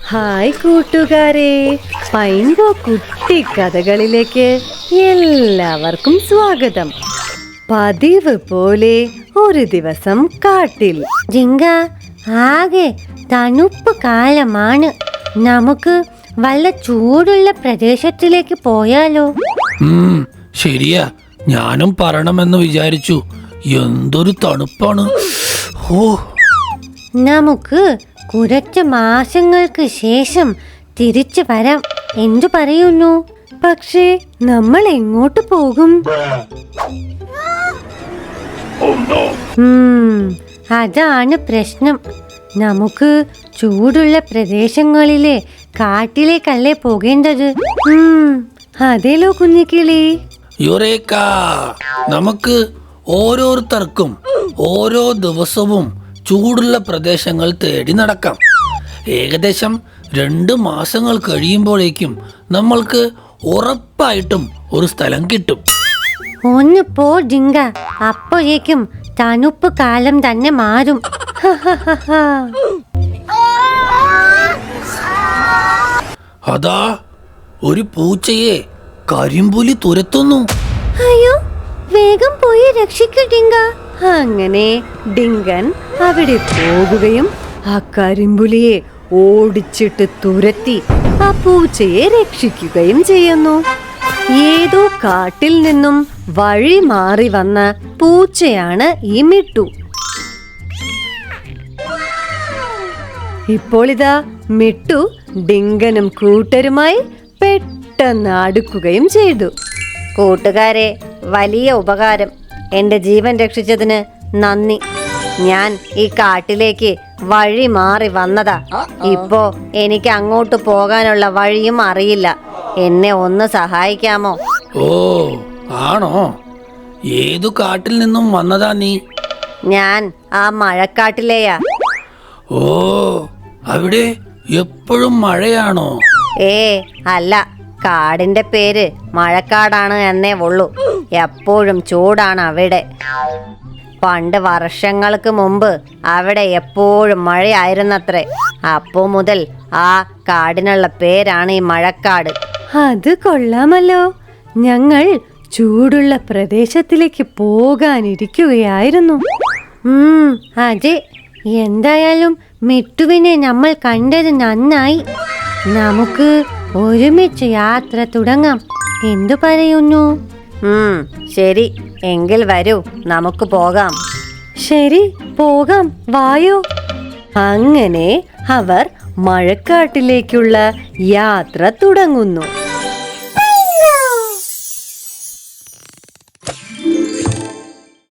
Hi കൂട്ടുകാരെ, പൈൻബോ കുട്ടി കഥകളിലേക്ക് എല്ലാവർക്കും സ്വാഗതം. പതിവ് പോലെ ഒരു ദിവസം കാട്ടിൽ. ജിങ്ക, ആകെ തണുപ്പ് കാലമാണ്. നമുക്ക് വല്ല ചൂടുള്ള പ്രദേശത്തിലേക്ക് പോയാലോ? ശരിയാ, ഞാനും പറയണമെന്ന് വിചാരിച്ചു. എന്തൊരു തണുപ്പാണ്. നമുക്ക് കുറച്ച് മാസങ്ങൾക്ക് ശേഷം തിരിച്ചു വരാം. എന്തു പറയുന്നു? പക്ഷേ നമ്മൾ എങ്ങോട്ട് പോകും? അതാണ് പ്രശ്നം. നമുക്ക് ചൂടുള്ള പ്രദേശങ്ങളിലെ കാട്ടിലേക്കല്ലേ പോകേണ്ടത്? അതേലോ കുഞ്ഞിക്കിളി. യുറേക്ക, നമുക്ക് ഓരോരുത്തർക്കും ഓരോ ദിവസവും ചൂടുള്ള പ്രദേശങ്ങൾ തേടി നടക്കാം. ഏകദേശം 2 മാസങ്ങൾ കഴിയുമ്പോഴേക്കും നമ്മൾക്ക് ഉറപ്പായിട്ടും ഒരു സ്ഥലം കിട്ടും. ഒന്ന് പോ ജിങ്ക, അപ്പോഴേക്കും തണുപ്പ് കാലം തന്നെ മാറും. അതാ ഒരു പൂച്ചയെ കരിമ്പുലി തുരത്തുന്നു. അയ്യോ, വേഗം പോയി രക്ഷിക്കൂ ജിങ്ക. അങ്ങനെ ഡിങ്കൻ അവിടെ പോകുകയും ആ കരിമ്പുലിയെ ഓടിച്ചിട്ട് തുരത്തി ആ പൂച്ചയെ രക്ഷിക്കുകയും ചെയ്യുന്നു. ഏതോ കാട്ടിൽ നിന്നും വഴി മാറി വന്ന പൂച്ചയാണ് ഈ മിട്ടു. ഇപ്പോൾ ഇതാ മിട്ടു ഡിങ്കനും കൂട്ടരുമായി പെട്ടെന്ന് അടുക്കുകയും ചെയ്തു. കൂട്ടുകാരെ, വലിയ ഉപകാരം. എന്റെ ജീവൻ രക്ഷിച്ചതിന് നന്ദി. ഞാൻ ഈ കാട്ടിലേക്ക് വഴി മാറി വന്നതാ. ഇപ്പോ എനിക്ക് അങ്ങോട്ട് പോകാനുള്ള വഴിയും അറിയില്ല. എന്നെ ഒന്ന് സഹായിക്കാമോ? ഓ, ആണോ? ഏതു കാട്ടിൽ നിന്നും വന്നതാ നീ? ഞാൻ ആ മഴക്കാട്ടിലെയാ. ഓ, അവിടെ എപ്പോഴും മഴയാണോ? അല്ല, കാടിന്റെ പേര് മഴക്കാടാണ് എന്നേ ഉള്ളൂ. എപ്പോഴും ചൂടാണ് അവിടെ. പണ്ട് വർഷങ്ങൾക്ക് മുമ്പ് അവിടെ എപ്പോഴും മഴയായിരുന്നത്രേ. അപ്പോ മുതൽ ആ കാടിനുള്ള പേരാണ് ഈ മഴക്കാട്. അത് കൊള്ളാമല്ലോ. ഞങ്ങൾ ചൂടുള്ള പ്രദേശത്തിലേക്ക് പോകാനിരിക്കുകയായിരുന്നു. അതെ, എന്തായാലും മിട്ടുവിനെ നമ്മൾ കണ്ടത് നന്നായി. നമുക്ക് ഒരുമിച്ച് യാത്ര തുടങ്ങാം. എന്തു പറയുന്നു? ശരി, എങ്കിൽ വരൂ, നമുക്ക് പോകാം. ശരി, പോകാം, വായോ. അങ്ങനെ അവർ മഴക്കാട്ടിലേക്കുള്ള യാത്ര തുടങ്ങുന്നു.